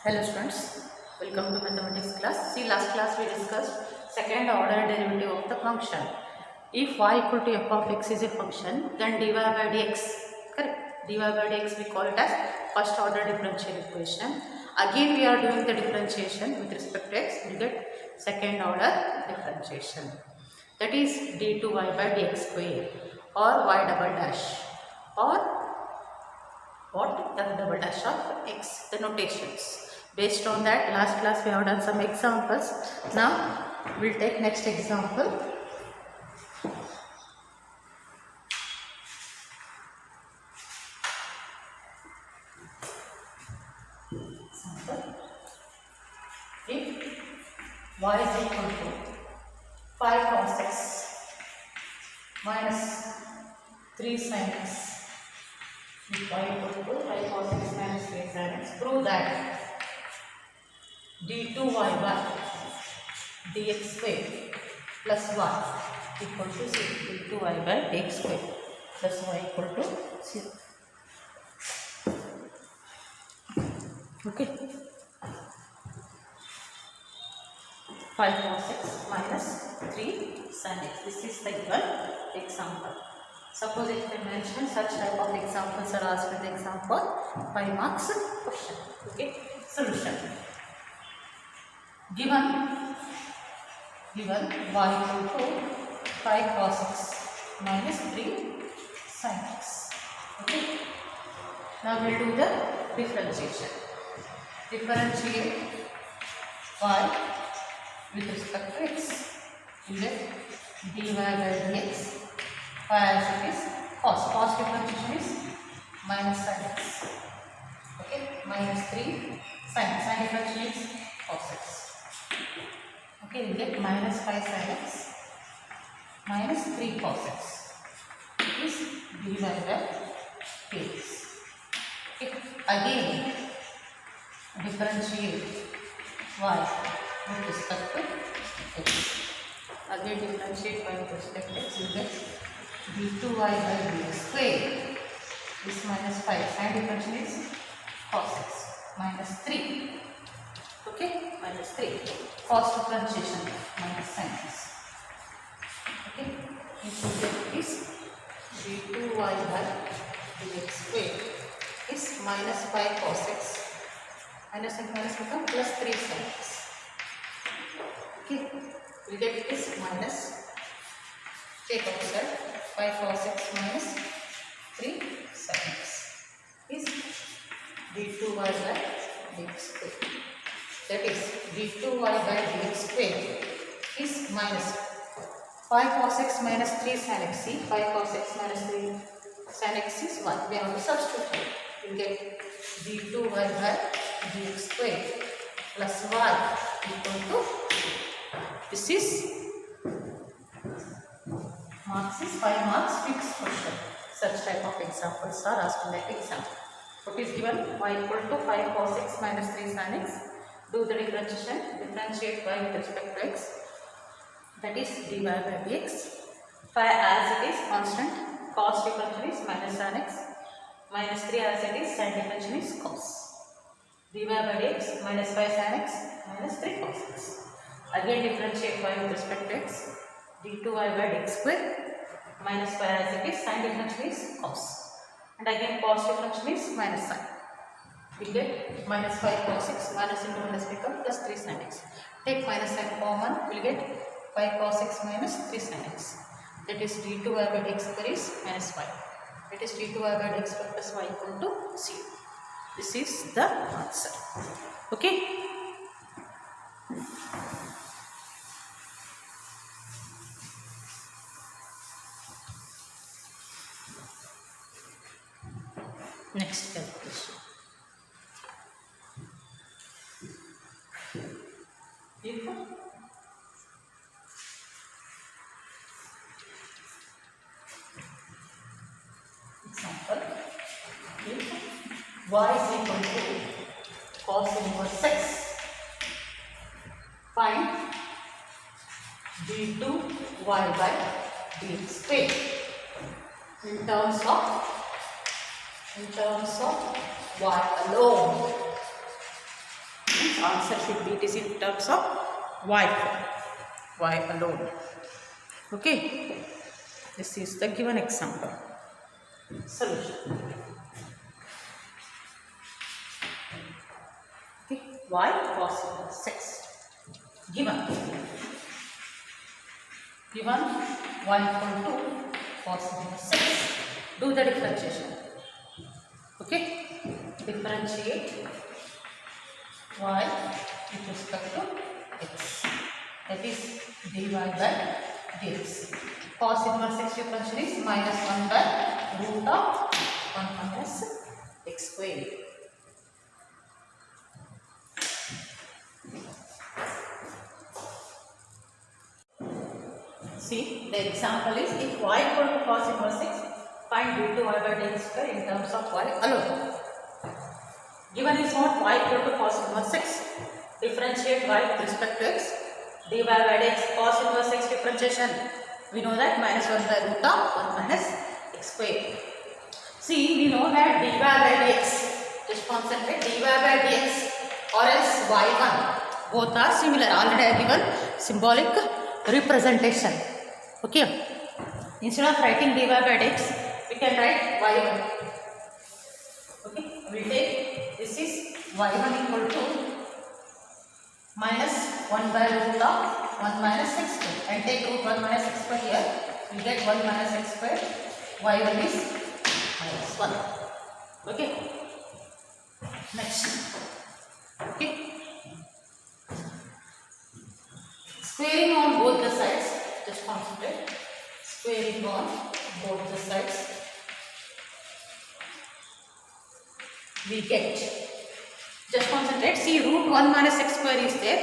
Hello students, welcome to mathematics class. See, last class we discussed second order derivative of the function. If y equal to f of x is a function, then dy by dx, correct? Dy by dx we call it as first order differential equation. Again we are doing the differentiation with respect to x, we get second order differentiation. That is d2y by dx square or y double dash or what the double dash of x, the notations. Based on that, last class we have done some examples. Now we'll take next example. If y is equal to 5 cos x minus 3 sin x, if y equal to 5 cos x minus 3 sin x, prove that d2y by dx square plus y equal to 0. d2y by dx square plus y equal to 0. Okay. 5 cos x minus 3 sin x. This is the given example. Suppose if I mention such type of examples are asked with the example 5 marks question. Okay. Solution. Given y equal to 5 cos x minus 3 sin x. Okay. Now we will do the differentiation. Differentiate y with respect to x. You get dy by dx. Y as it is cos. Cos differentiation is minus sin x. Okay. Minus 3 sin. Sin differentiation is cos x. Okay, we get minus 5 sin x minus 3 cos x is dy by dx. Okay, again differentiate y with respect to x. Again differentiate y with respect to x, you get d2y by dx square is minus 5. Sin differentiation is cos x minus 3. Okay, minus 3. Cos differentiation minus sin x. Okay, if you get this d2y by dx square is minus 5 cos x minus and minus become plus 3 sin x. Okay, we get this minus, take outside 5 cos x minus 3 sin x is d2y by dx square. That is d2y by dx square is minus 5 cos x minus 3 sin x. See, 5 cos x minus 3 sin x is 1. We have to substitute. You get d2y by dx square plus y equal to, this is marks is 5 marks fixed question. Such type of examples are asked in that exam. What is given? Y equal to 5 cos x minus 3 sin x. Do the differentiation. Differentiate y with respect to x. That is dy by dx. 5 as it is constant. Cos differentiation is minus sin x. Minus 3 as it is sin differentiation is cos. dy by dx minus 5 sin x minus 3 cos x. Again differentiate y with respect to x. d2y by dx square minus 5 as it is sin differentiation is cos. And again cos differentiation is minus sin. We get minus 5 cos x minus into minus become plus 3 sin x. Take minus sign common, we will get 5 cos x minus 3 sin x. That is d2y by dx square is minus 5. That is d2y by dx square plus y equal to 0. This is the answer. Okay. Next calculation. If example, if y is equal to cos inverse x, find d2y by dx square in terms of y alone. Means answer should be it is in terms of y alone. Okay, this is the given example. Solution. Okay, y cos inverse 6 given y equal to cos inverse 6. Do the differentiation. Okay, differentiate y with respect to x, that is dy by dx. Cos inverse 6 differential is minus 1 by root of 1 minus x square. See, the example is if y equal to cos inverse 6, find d2 y by dx square in terms of y alone. Given is what? Y equal to cos inverse 6. Differentiate y with respect to x. dy by dx cos inverse 6 differentiation. We know that minus 1 by root of 1 minus x square. See, we know that dy by dx, just concentrate, dy by dx or else y1, both are similar. Already I have given symbolic representation. Okay, instead of writing dy by dx, we can write y1. Okay, we will take this is y1 equal to minus 1 by root of 1 minus x square, and take root 1 minus x square here, we get 1 minus x square, y1 is minus 1. Okay, next. Okay, squaring on both the sides, just concentrate, squaring on both the sides, we get, just concentrate, see root 1 minus x square is there,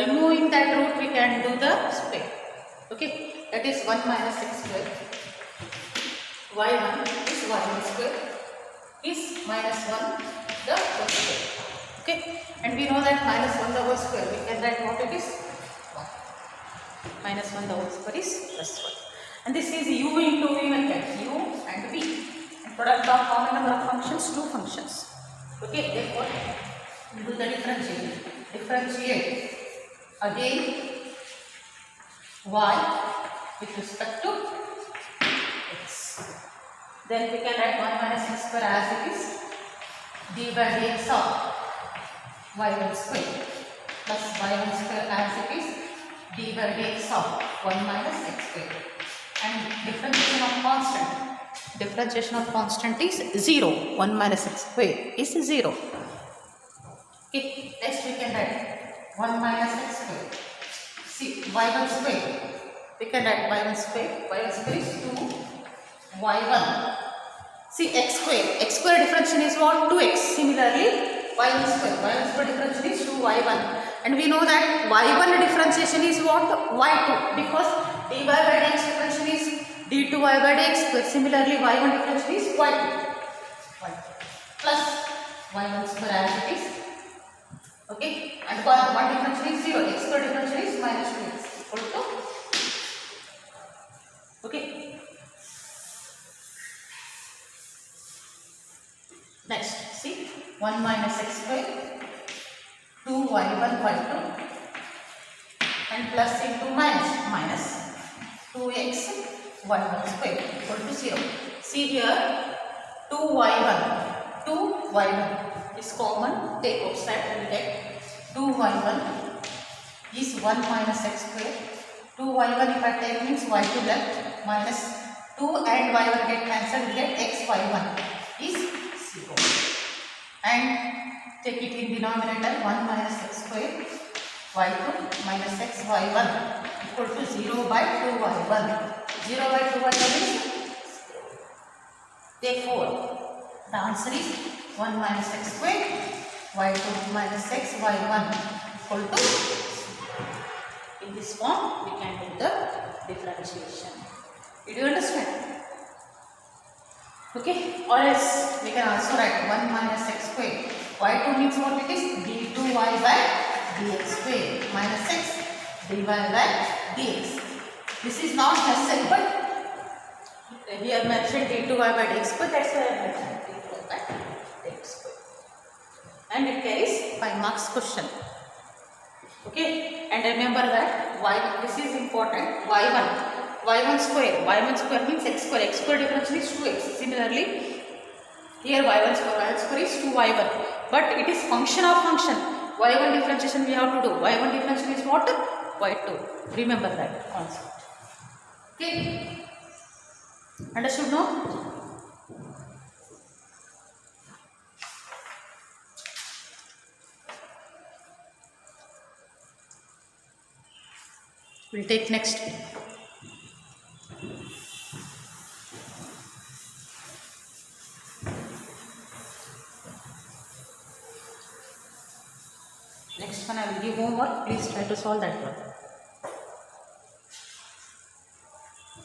removing that root we can do the square. Okay, that is 1 minus x square, y1 is y1 square is minus 1 the whole square. Okay, and we know that minus 1 the whole square, we can write what it is, 1. Minus 1 the whole square is plus 1. And this is u into v method, u and v. And product of common number of functions, 2 functions. Okay, therefore, we do the differentiation. Differentiate again y with respect to x. Then we can write 1 minus x square as it is, d by dx of y1 square plus y1 square as it is, d by dx of 1 minus x square. And differentiation of constant is 0. 1 minus x square is 0. Okay, next we can write 1 minus x square. See, y1 square, we can write y1 square is 2 y1. See, x square differentiation is what? 2x. Similarly, y1 square differentiation is 2y1. And we know that y1 differentiation is what? y2, because dy by dx differentiation is d2y by dx square. Similarly, y1 differentiation is y2 plus y1 square as it is. Okay, and 1 differentiation is 0. X square differentiation is minus 2x equal to. Okay. Next, see, 1 minus x square, 2y1 y2, and plus into minus 2x y1 square equal to 0. See here, 2y1 is common, take outside, we get 2y1 is 1 minus x square. 2y1 if I take means y2 left, minus 2 and y1 get cancelled, we get x y1 is 0. And take it in denominator, 1 minus x square y2 minus x y1 equal to 0 by 2y1. 0 by 2y1 is 0. Therefore, the answer is 1 minus x square y2 minus x y1 equal to 0. In this form, we can do the differentiation. Did you understand? Okay, or else we can also write 1 minus x square. Y2 means what it is? d2y by dx square minus x dy by dx. This is not necessary, but here mentioned d2y by dx square, that's why I mentioned d2y by dx square. and it carries 5 marks question. Okay, and remember that this is important, y1 square means x square differential is 2x. Similarly, here y1 square is 2y1, but it is function of function. y1 differentiation we have to do. y1 differentiation is what? y2. Remember that concept. Okay, understood now? We'll take next. Next one I will give homework. Please try to solve that one.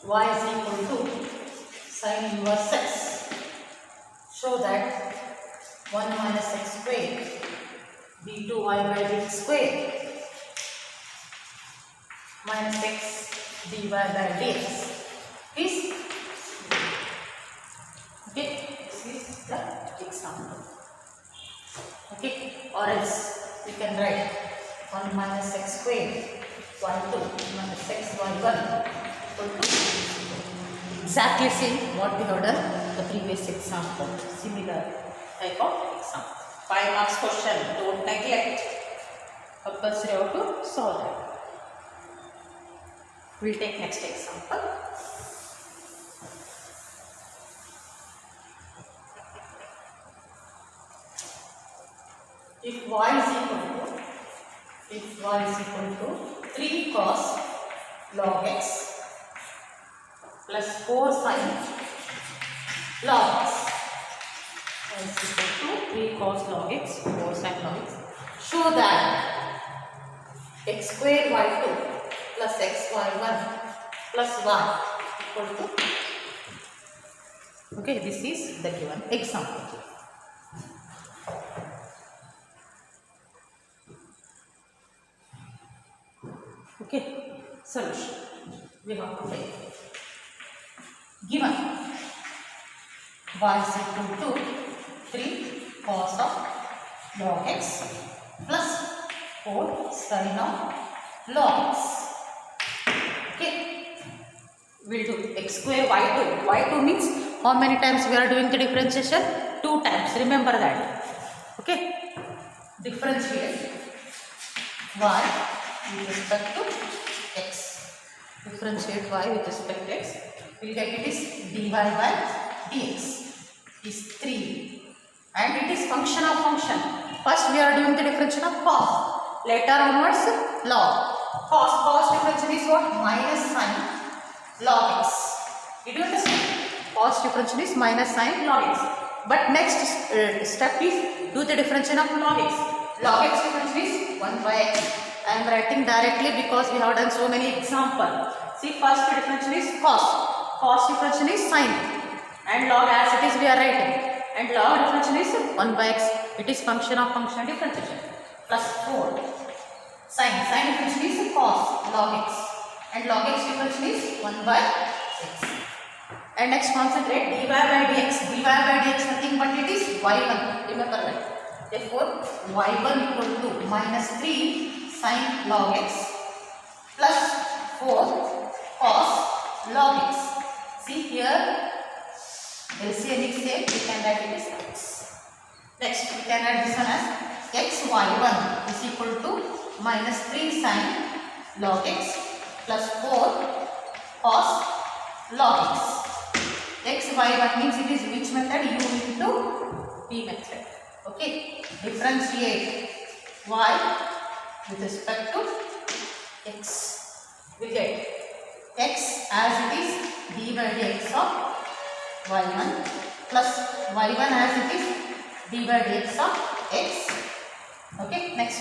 Y is equal to sin inverse x. Show that 1 minus x square d2y by dx square minus x dy by dx is, okay, this is the example. Okay, or else we can write 1 minus x square y2 minus x y1 equal to exactly same what we have done the previous example. Similar type of example. 5 marks question, don't neglect. Compulsory how to solve that. We'll take next example. If y is equal to 3 cos log x plus 4 sin log x, y is equal to 3 cos log x 4 sin log x. Show that x square y2 plus x y1 plus 1 equal to, okay, this is the given example. Okay, solution we have to take. Given y is equal to 3 cos of log x plus 4 sin of log x. Okay, we'll do x square y2. y2 means how many times we are doing the differentiation? 2 times. Remember that. Okay, differentiate y with respect to x. Differentiate y with respect to x. We'll get it is dy by dx is 3, and it is function of function. First we are doing the differentiation of cos, later onwards log. Cos differential is what? Minus sin log x. Did you understand? Cos differential is minus sin log x. But next step is do the differentiation of log x. Log x differential is 1 by x. I am writing directly because we have done so many examples. See, first differential is cos. Cos differential is sin. And log as it is we are writing. And log differential is 1 by x. It is function of function differentiation. Plus 4. Sin differential is cos log x. And log x differential is 1 by x. And next concentrate dy by dx. Dy by dx nothing but it is y1. Remember that. Therefore, y1 equal to minus 3 sin log x plus 4 cos log x. See here, LCM is same, we can write it as x. Next, we can write this one as x y1 is equal to minus 3 sin log x plus 4 cos log x. X y1 means it is which method? U into p method. Okay, differentiate y with respect to x. We get x as it is d by dx of y1 plus y1 as it is d by dx of x. Okay, next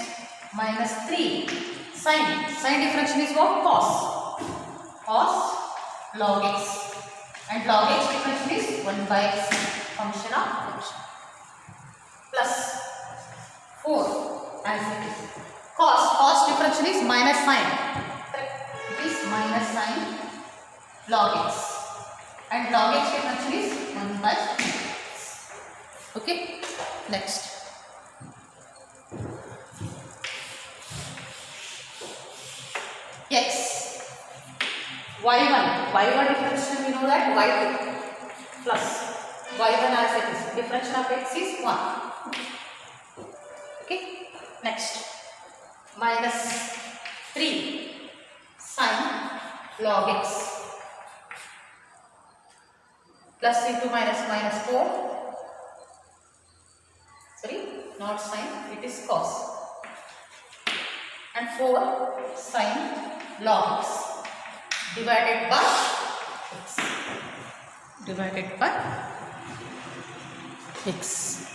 minus 3 sin differential is what? Cos log x, and log x differential is 1 by x, function of function, plus 4 as it is. Cos differential is minus sin. It is minus sin log x, and log x differential is 1 by x. Okay, next x y1 differentiation we know that y2 plus y1 as it is. Differentiation of x is 1. Okay. Next, minus 3 sine log x plus into minus 4. Sorry, not sine, it is cos. And 4 sine log x divided by x.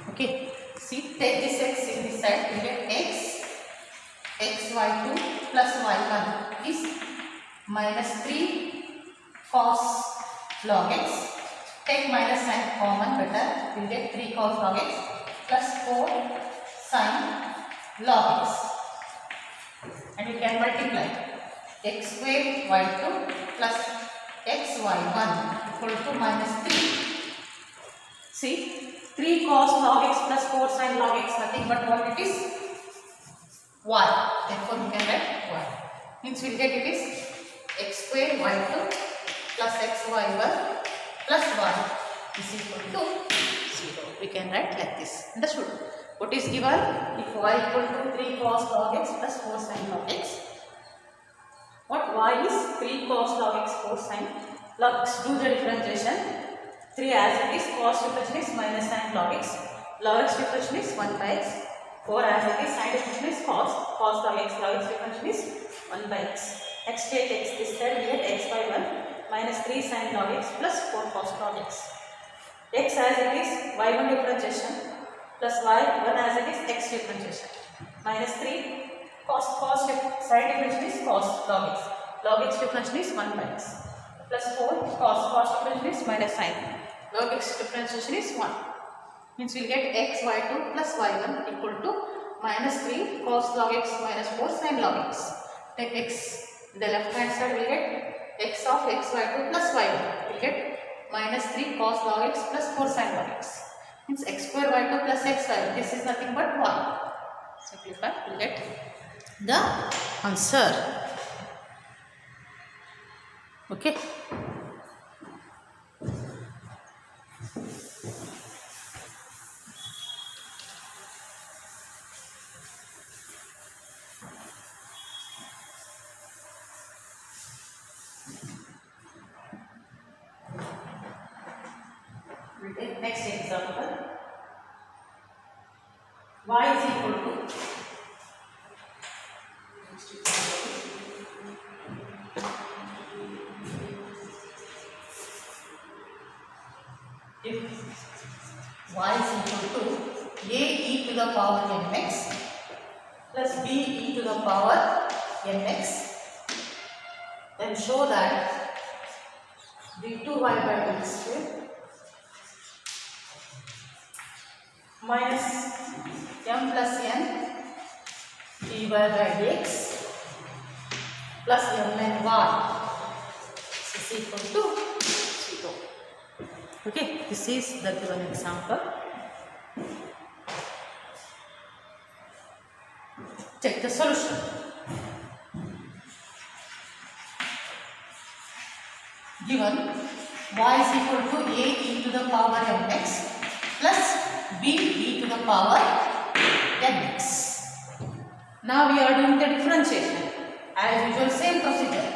Okay, see, take this x in this side, we get x y2 plus y1 is minus 3 cos log x. Take minus sign common, better, we will get 3 cos log x plus 4 sine log x. And we can multiply x square y2 plus x y1 equal to minus 3. See, 3 cos log x plus 4 sin log x, nothing but what it is? Y. Therefore, we can write y. Means we will get it is x square y2 plus x y1 plus y is equal to 0. We can write like this. Understood? What is given? If y equal to 3 cos log x plus 4 sin log x. What y is 3 cos log x 4 sin log x. Do the differentiation. 3 as it is, cos differentiation is minus sin log x. Log x differentiation is 1 by x. 4 as it is, sin differentiation is cos log x differentiation is 1 by x. X take x, this side we get x by 1 minus 3 sin log x plus 4 cos log x. X as it is, y1 differentiation plus y1 as it is, x differentiation minus 3 cos sin differentiation is cos log x. Log x differentiation is 1 by x plus 4 cos differentiation is minus sin. Log x differentiation is 1. Means we will get x y2 plus y1 equal to minus 3 cos log x minus 4 sin log x. Take x in the left hand side, we will get x of x y2 plus y1. We will get minus 3 cos log x plus 4 sin log x. Means x square y2 plus x y1. This is nothing but 1. Simplify, we will get the answer. Okay. We take next example. Y is equal to if y is equal to a e to the power mx plus b e to the power mx, then show that d2y by dx square minus m plus n dy by dx plus mn y is equal to 0. Okay, this is the given example. Check the solution. Given y is equal to a e to the power mx plus b e to the power mx. Now we are doing the differentiation. As usual, same procedure.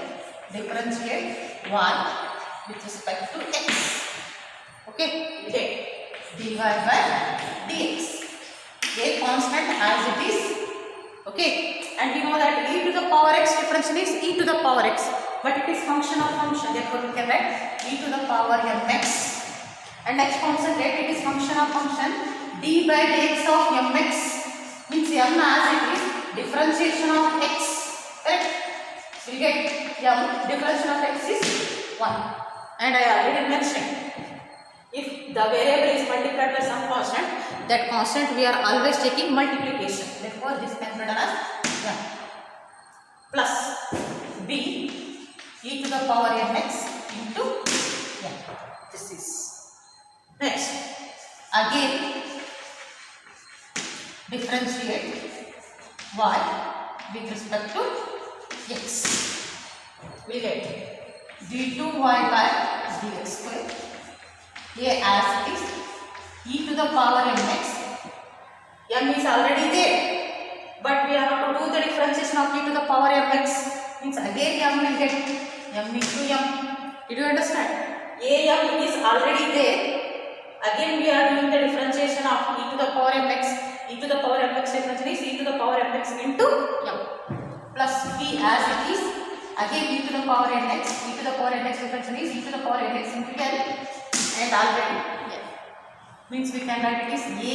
Differentiate y with respect to x. Okay, we get dy by dx. A constant as it is. Okay, and we know that e to the power x differential is e to the power x, but it is function of function. Therefore, we can write e to the power mx. And next concentrate, it is function of function d by dx of mx means m as it is differentiation of x. Correct? We get m differentiation of x is 1. And I already mentioned, if the variable is multiplied by some constant, that constant we are always taking multiplication. Therefore, this can be written as m plus b e to the power mx into m. This is. Next, again differentiate y with respect to x. We get d2y by dx square. A as it is, e to the power mx. M is already there, but we have to do the differentiation of e to the power mx. Means again m will get m into m. Did you understand? M is already there. Again we are doing the differentiation of e to the power mx. E to the power mx differentiation is e to the power mx into m. Plus b as it is. Again e to the power nx. E to the power nx differentiation is e to the power nx into n. And already n. Means we can write it is a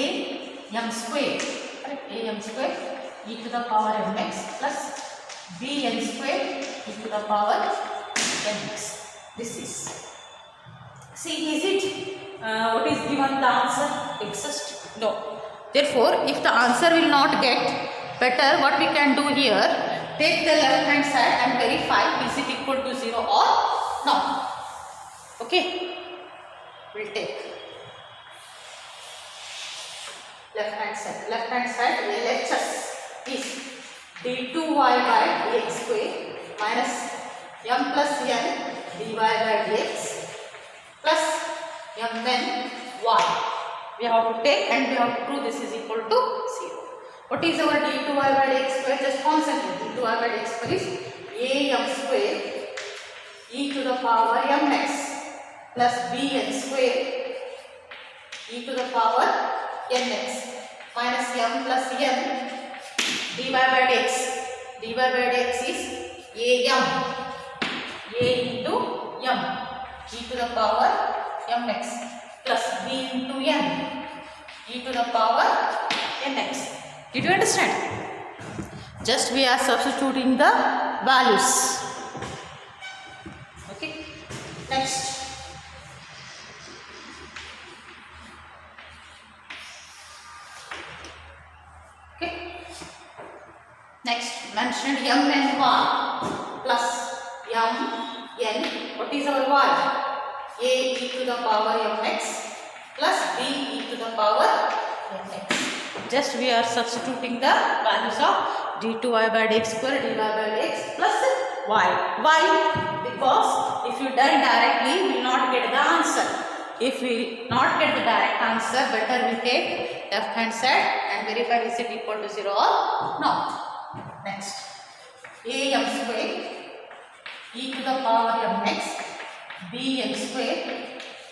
m square. Correct? A m square e to the power mx plus b n square e to the power mx. This is. See, is it what is given the answer? Exist? No. Therefore, if the answer will not get better, what we can do here, take the left hand side and verify is it equal to 0 or not. Okay? We'll take left hand side. Left hand side LHS is d2y by dx square minus m plus n dy by dx plus mn y. We have to take and we have to prove this is equal to 0. What is our d2y by dx square? Just concentrate. d2y by dx square is am square e to the power mx plus bn square e to the power nx minus m plus n dy by dx. dy by dx is am a into m e to the power mx plus b into n e to the power nx. Did you understand? Just we are substituting the values. Okay. Next. Okay. Next, mentioned m and y plus m n. What is our y? A e to the power mx plus b e to the power mx. Just we are substituting the values of d2y by dx square dy by dx plus y. Why? Because if you done directly, we will not get the answer. If we not get the direct answer, better we take left hand side and verify is it equal to 0 or not. Next, am square e to the power mx bn square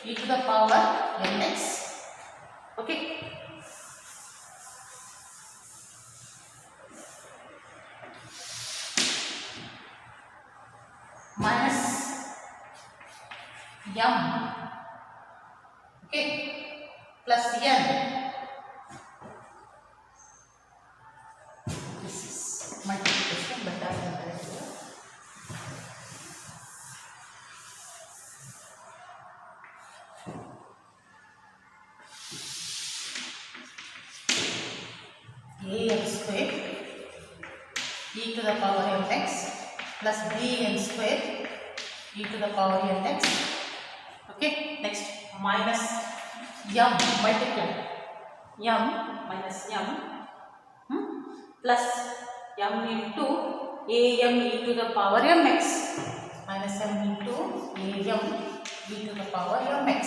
e to the power mx. Okay. Minus m, okay, plus n. This is multiplication, but I will write here. am square e to the power mx plus bn square e to the power mx. Okay, next minus m multiply m minus m plus m into am e to the power mx minus m into am e to the power mx.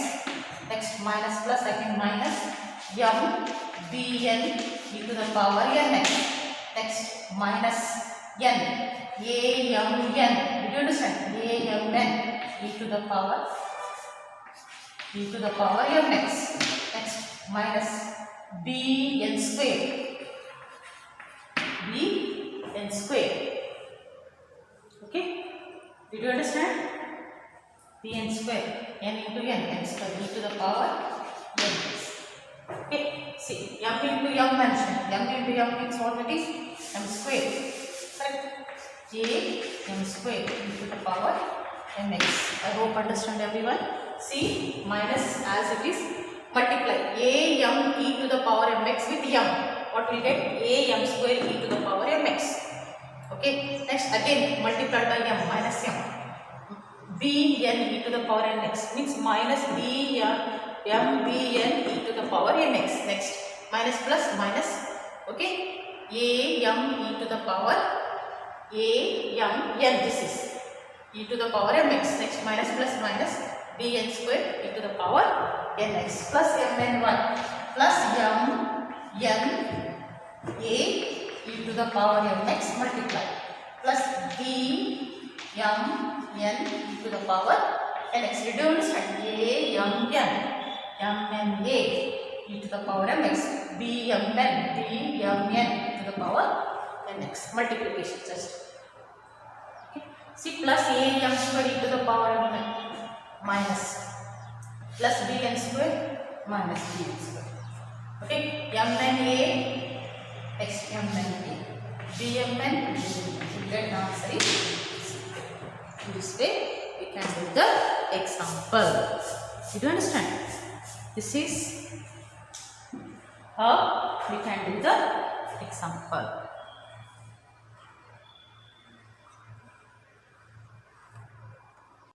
Next minus plus again minus m bn e to the power mx. Next minus n amn. Did you understand? Amn e to the power mx. Next minus bn square Okay. Did you understand? bn square n into n square e to the power n. Okay. See, m into m mentioned. M into m means what it is? M square. Correct? m square e to the power mx. I hope understand everyone. See, minus as it is, multiply am e to the power mx with m. What we get? am square e to the power mx. Okay. Next again multiplied by m minus m. bn e to the power nx means minus m bn e to the power nx. Next minus plus minus. Okay. am e to the power a m n. This is e to the power mx. Next minus plus minus bn square e to the power nx plus mn1 plus m n a e to the power mx multiply plus b m n e to the power nx. Did you understand? A m n m n a e to the power mx, b m n e to the power nx. Multiplication just. Okay. See, plus a m square e to the power m minus plus b n square minus b n square. Okay, m n a x m n a b m n. You get the answer. In this way we can do the example. Did you understand? This is how we can do the example.